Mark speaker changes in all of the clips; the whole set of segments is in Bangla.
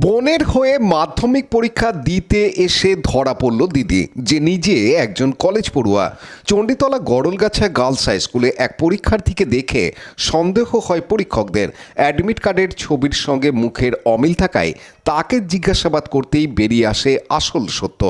Speaker 1: বোনের হয়ে মাধ্যমিক পরীক্ষা দিতে এসে ধরা পড়ল দিদি, যে নিজে একজন কলেজ পড়ুয়া। চণ্ডীতলা গড়লগাছা গার্লস হাই স্কুলে এক পরীক্ষার্থীকে দেখে সন্দেহ হয় পরীক্ষকদের। অ্যাডমিট কার্ডের ছবির সঙ্গে মুখের অমিল থাকায় তাকে জিজ্ঞাসাবাদ করতেই বেরিয়ে আসে আসল সত্য।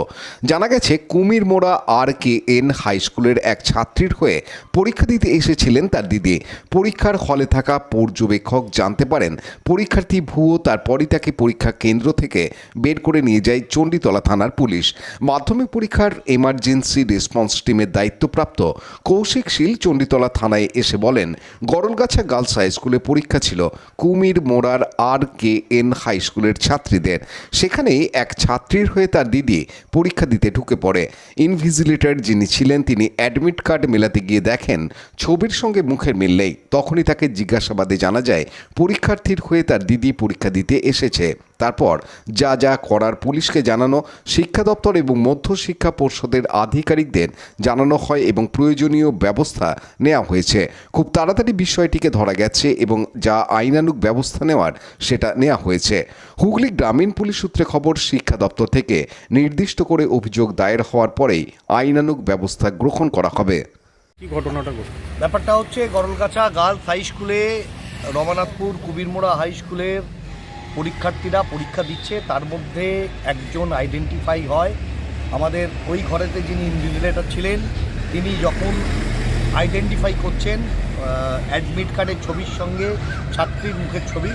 Speaker 1: জানা গেছে, কুমিরমোড়া RKN হাই স্কুলের এক ছাত্রীর হয়ে পরীক্ষা দিতে এসেছিলেন তার দিদি। পরীক্ষার হলে থাকা পর্যবেক্ষক জানতে পারেন পরীক্ষার্থী ভুয়ো। তারপরই তাকে পরীক্ষা কেন্দ্র থেকে বের করে নিয়ে যায় চণ্ডীতলা থানার পুলিশ। মাধ্যমিক পরীক্ষার এমার্জেন্সি রেসপন্স টিমের দায়িত্বপ্রাপ্ত কৌশিক শীল চণ্ডীতলা থানায় এসে বলেন, গড়লগাছা গার্লস হাই স্কুলে পরীক্ষা ছিল কুমিরমোড়ার RKN হাই স্কুলের ছাত্রীদের। সেখানেই এক ছাত্রীর হয়ে তার দিদি পরীক্ষা দিতে ঢুকে পড়ে। ইনভিজিলেটর যিনি ছিলেন তিনি অ্যাডমিট কার্ড মেলাতে গিয়ে দেখেন ছবির সঙ্গে মুখের মিল নেই। তখনই তাকে জিজ্ঞাসাবাদে জানা যায় পরীক্ষার্থীর হয়ে তার দিদি পরীক্ষা দিতে এসেছে। তারপর যা যা করার পুলিশকে জানানো, শিক্ষা দপ্তর এবং মধ্যশিক্ষা পর্ষদের আধিকারিকদের জানানো হয় এবং প্রয়োজনীয় ব্যবস্থা নেওয়া হয়েছে। খুব তাড়াতাড়ি বিষয়টিকে ধরা গেছে এবং যা আইনানুগ ব্যবস্থা নেওয়ার সেটা নেওয়া হয়েছে। হুগলি গ্রামীণ পুলিশ সূত্রে খবর, শিক্ষা দপ্তর থেকে নির্দিষ্ট করে অভিযোগ দায়ের হওয়ার পরেই আইনানুগ ব্যবস্থা গ্রহণ করা হবে।
Speaker 2: কি ঘটনাটা
Speaker 3: ব্যাপারটা হচ্ছে, গড়লগাছা গার্লস হাই স্কুলে রমানাথপুর কুমিরমোড়া হাই স্কুলের পরীক্ষার্থীরা পরীক্ষা দিচ্ছে। তার মধ্যে একজন আইডেন্টিফাই হয়। আমাদের ওই ঘরেতে যিনি ইনভিজিলেটর ছিলেন তিনি যখন আইডেন্টিফাই করছেন অ্যাডমিট কার্ডের ছবির সঙ্গে ছাত্রীর মুখের ছবি,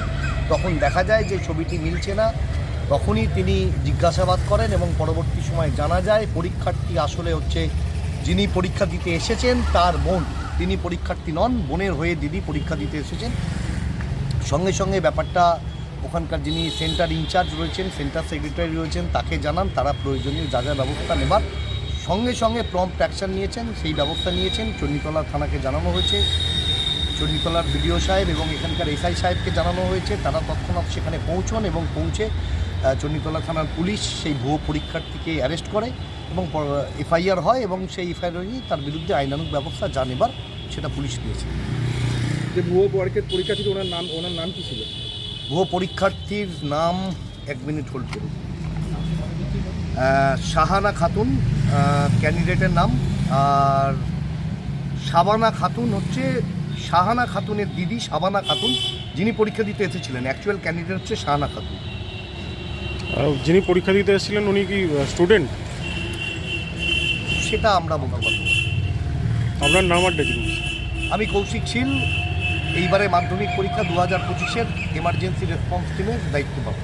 Speaker 3: তখন দেখা যায় যে ছবিটি মিলছে না। তখনই তিনি জিজ্ঞাসাবাদ করেন এবং পরবর্তী সময় জানা যায় পরীক্ষার্থী আসলে হচ্ছে যিনি পরীক্ষা দিতে এসেছেন তার বোন। তিনি পরীক্ষার্থী নন, বোনের হয়ে দিদি পরীক্ষা দিতে এসেছেন। সঙ্গে সঙ্গে ব্যাপারটা ওখানকার যিনি সেন্টার ইনচার্জ রয়েছেন, সেন্টার সেক্রেটারি রয়েছেন, তাকে জানান। তারা প্রয়োজনীয় যা যা ব্যবস্থা নেবার সঙ্গে সঙ্গে প্রম্পট অ্যাকশন নিয়েছেন, সেই ব্যবস্থা নিয়েছেন। চণ্ডীতলা থানাকে জানানো হয়েছে, চণ্ডীতলার বিডিও সাহেব এবং এখানকার SI সাহেবকে জানানো হয়েছে। তারা তৎক্ষণাৎ সেখানে পৌঁছন এবং পৌঁছে চণ্ডীতলা থানার পুলিশ সেই ভুয়ো পরীক্ষার্থীকে অ্যারেস্ট করে এবং FIR হয় এবং সেই FIR নিয়ে তার বিরুদ্ধে আইনানুগ ব্যবস্থা যা নেবার সেটা পুলিশ নিয়েছে।
Speaker 2: যে ভুয়ো পরীক্ষার্থী ওনার নাম কি ছিল?
Speaker 3: ভুয়ো পরীক্ষার্থীর নাম, এক মিনিট হোল্ড করুন, শাহানা খাতুন ক্যান্ডিডেটের নাম, আর শাবানা খাতুন হচ্ছে শাহানা খাতুনের দিদি। শাবানা খাতুন যিনি পরীক্ষা দিতে এসেছিলেন, অ্যাকচুয়াল ক্যান্ডিডেট হচ্ছে শাহানা খাতুন।
Speaker 2: যিনি পরীক্ষা দিতে এসেছিলেন উনি কি স্টুডেন্ট?
Speaker 3: সেটা আমরা বলতে পারব।
Speaker 2: আপনার নাম আর ডেকে?
Speaker 3: আমি কৌশিক শীল, এইবারে মাধ্যমিক পরীক্ষা 2025-এর এমার্জেন্সি রেসপন্স টিমের দায়িত্ব পাবো।